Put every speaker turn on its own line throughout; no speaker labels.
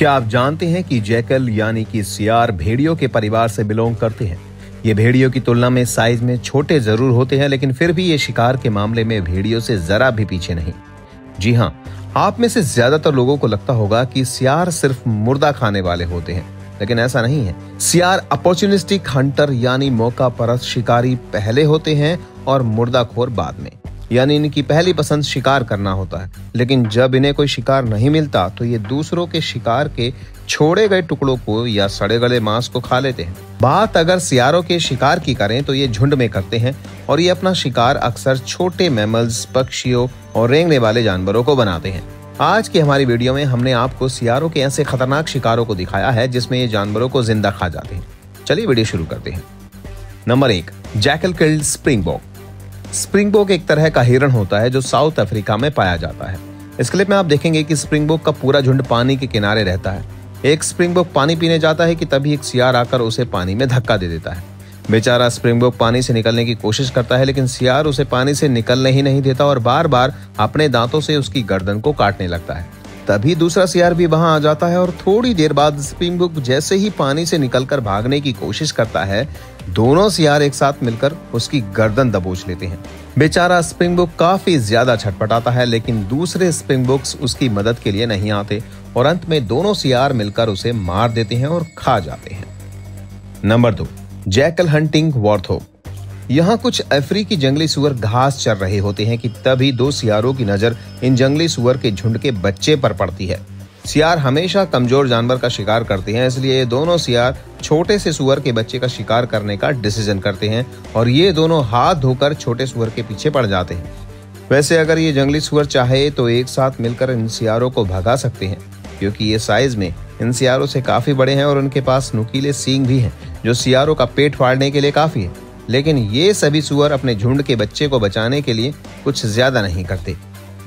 क्या आप जानते हैं कि जैकल यानी कि सियार भेड़ियों के परिवार से बिलोंग करते हैं। ये भेड़ियों की तुलना में साइज में छोटे जरूर होते हैं, लेकिन फिर भी ये शिकार के मामले में भेड़ियों से जरा भी पीछे नहीं। जी हाँ, आप में से ज्यादातर लोगों को लगता होगा कि सियार सिर्फ मुर्दा खाने वाले होते हैं, लेकिन ऐसा नहीं है। सियार अपॉर्चुनिस्टिक हंटर यानी मौका परस्त शिकारी पहले होते हैं और मुर्दाखोर बाद में, यानी इनकी पहली पसंद शिकार करना होता है। लेकिन जब इन्हें कोई शिकार नहीं मिलता तो ये दूसरों के शिकार के छोड़े गए टुकड़ों को या सड़े गले मांस को खा लेते हैं। बात अगर सियारों के शिकार की करें तो ये झुंड में करते हैं और ये अपना शिकार अक्सर छोटे मैमल्स, पक्षियों और रेंगने वाले जानवरों को बनाते हैं। आज की हमारी वीडियो में हमने आपको सियारों के ऐसे खतरनाक शिकारों को दिखाया है जिसमें ये जानवरों को जिंदा खा जाते हैं। चलिए वीडियो शुरू करते हैं। Number 1, jackal killed springbok. Springbok एक तरह का हिरण होता है जो साउथ अफ्रीका में पाया जाता है। इस क्लिप में आप देखेंगे कि स्प्रिंगबोक का पूरा झुंड पानी के किनारे रहता है। एक स्प्रिंगबोक पानी पीने जाता है कि तभी एक सियार आकर उसे पानी में धक्का दे देता है। बेचारा स्प्रिंगबोक पानी से निकलने की कोशिश करता है, लेकिन सियार उसे पानी से निकलने ही नहीं देता और बार बार अपने दांतों से उसकी गर्दन को काटने लगता है। तभी दूसरा सियार भी वहां आ जाता है और थोड़ी देर बाद स्प्रिंगबोक जैसे ही पानी से निकलकर भागने की कोशिश करता है, दोनों सियार एक साथ मिलकर उसकी गर्दन दबोच लेते हैं। बेचारा स्प्रिंगबोक काफी ज्यादा छटपटाता है, लेकिन दूसरे स्प्रिंगबोक्स उसकी मदद के लिए नहीं आते और अंत में दोनों सियार मिलकर उसे मार देते हैं और खा जाते हैं। Number 2, jackal hunting warthog. यहाँ कुछ अफ्रीकी जंगली सुअर घास चर रहे होते हैं कि तभी दो सियारों की नजर इन जंगली सुअर के झुंड के बच्चे पर पड़ती है। सियार हमेशा कमजोर जानवर का शिकार करते हैं, इसलिए ये दोनों सियार छोटे से सुअर के बच्चे का शिकार करने का डिसीजन करते हैं और ये दोनों हाथ धोकर छोटे सुअर के पीछे पड़ जाते हैं। वैसे अगर ये जंगली सुअर चाहे तो एक साथ मिलकर इन सियारों को भगा सकते हैं, क्योंकि ये साइज में इन सियारों से काफी बड़े हैं और उनके पास नुकीले सींग भी हैं जो सियारों का पेट फाड़ने के लिए काफी है। लेकिन ये सभी सुअर अपने झुंड के बच्चे को बचाने के लिए कुछ ज्यादा नहीं करते।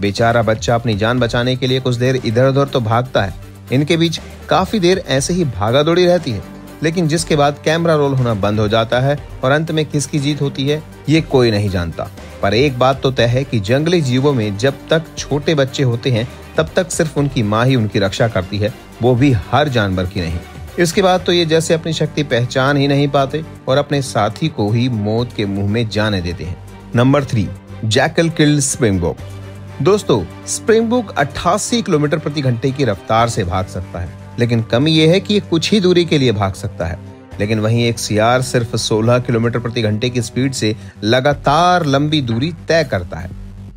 बेचारा बच्चा अपनी जान बचाने के लिए कुछ देर इधर उधर तो भागता है। इनके बीच काफी देर ऐसे ही भागा दौड़ी रहती है, लेकिन जिसके बाद कैमरा रोल होना बंद हो जाता है और अंत में किसकी जीत होती है ये कोई नहीं जानता। पर एक बात तो तय है कि जंगली जीवों में जब तक छोटे बच्चे होते हैं तब तक सिर्फ उनकी माँ ही उनकी रक्षा करती है, वो भी हर जानवर की नहीं। इसके बाद तो ये जैसे अपनी शक्ति पहचान ही नहीं पाते और अपने साथी को ही मौत के मुंह में जाने देते हैं। Number 3, jackal killed springbok. दोस्तों, स्प्रिंगबोक 88 किलोमीटर प्रति घंटे की रफ्तार से भाग सकता है, लेकिन कमी यह है कि ये कुछ ही दूरी के लिए भाग सकता है। लेकिन वहीं एक सियार सिर्फ 16 किलोमीटर प्रति घंटे की स्पीड से लगातार लंबी दूरी तय करता है।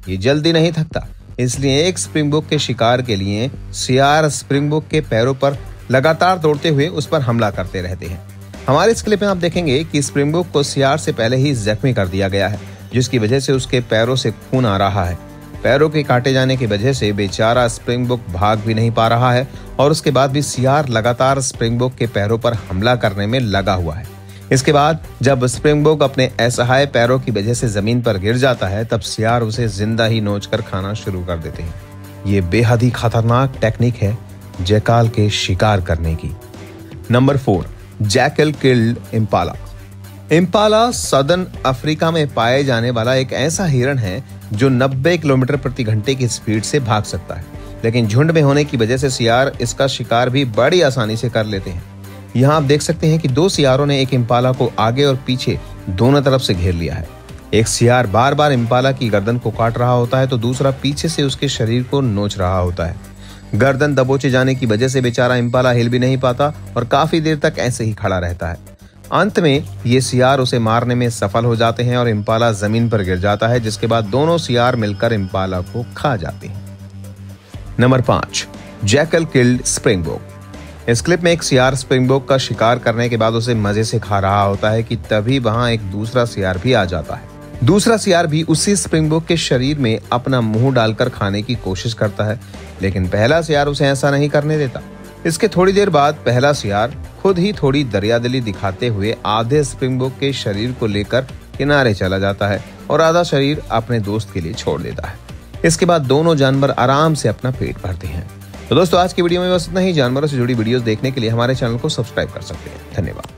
ये जल्दी नहीं थकता, इसलिए एक स्प्रिंगबोक के शिकार के लिए सियार स्प्रिंगबोक के पैरों पर लगातार दौड़ते हुए उस पर हमला करते रहते हैं। हमारे इस क्लिप में आप देखेंगे कि स्प्रिंगबोक को सियार से पहले ही जख्मी कर दिया गया है, जिसकी वजह से उसके पैरों से खून आ रहा है। पैरों के काटे जाने की वजह से बेचारा स्प्रिंगबोक भाग भी नहीं पा रहा है और उसके बाद भी सियार लगातार स्प्रिंगबोक के पैरों पर हमला करने में लगा हुआ है। इसके बाद जब स्प्रिंगबोक अपने असहाय पैरों की वजह से जमीन पर गिर जाता है, तब सियार उसे जिंदा ही नोचकर खाना शुरू कर देते हैं। ये बेहद ही खतरनाक टेक्निक है जैकाल के शिकार करने की। Number 4, jackal killed Impala. Impala southern Africa में पाए जाने वाला एक ऐसा हिरण है जो 90 किलोमीटर प्रति घंटे की स्पीड से भाग सकता है, लेकिन झुंड में होने की वजह से सियार इसका शिकार भी बड़ी आसानी से कर लेते हैं। यहाँ आप देख सकते हैं कि दो सियारों ने एक इम्पाला को आगे और पीछे दोनों तरफ से घेर लिया है। एक सियार बार बार इम्पाला की गर्दन को काट रहा होता है तो दूसरा पीछे से उसके शरीर को नोच रहा होता है। गर्दन दबोचे जाने की वजह से बेचारा इम्पाला हिल भी नहीं पाता और काफी देर तक ऐसे ही खड़ा रहता है। अंत में ये सियार उसे मारने में सफल हो जाते हैं और इम्पाला जमीन पर गिर जाता है, जिसके बाद दोनों सियार मिलकर इम्पाला को खा जाते हैं। Number 5, jackal killed springbok. इस क्लिप में एक सियार स्प्रिंगबोक का शिकार करने के बाद उसे मजे से खा रहा होता है कि तभी वहां एक दूसरा सियार भी आ जाता है। दूसरा सियार भी उसी स्प्रिंगबोक के शरीर में अपना मुंह डालकर खाने की कोशिश करता है, लेकिन पहला सियार उसे ऐसा नहीं करने देता। इसके थोड़ी देर बाद पहला सियार खुद ही थोड़ी दरियादिली दिखाते हुए आधे स्प्रिंगबोक के शरीर को लेकर किनारे चला जाता है और आधा शरीर अपने दोस्त के लिए छोड़ देता है। इसके बाद दोनों जानवर आराम से अपना पेट भरते हैं। तो दोस्तों, आज की वीडियो में बस इतना ही। जानवरों से जुड़ी वीडियोस देखने के लिए हमारे चैनल को सब्सक्राइब कर सकते हैं। धन्यवाद।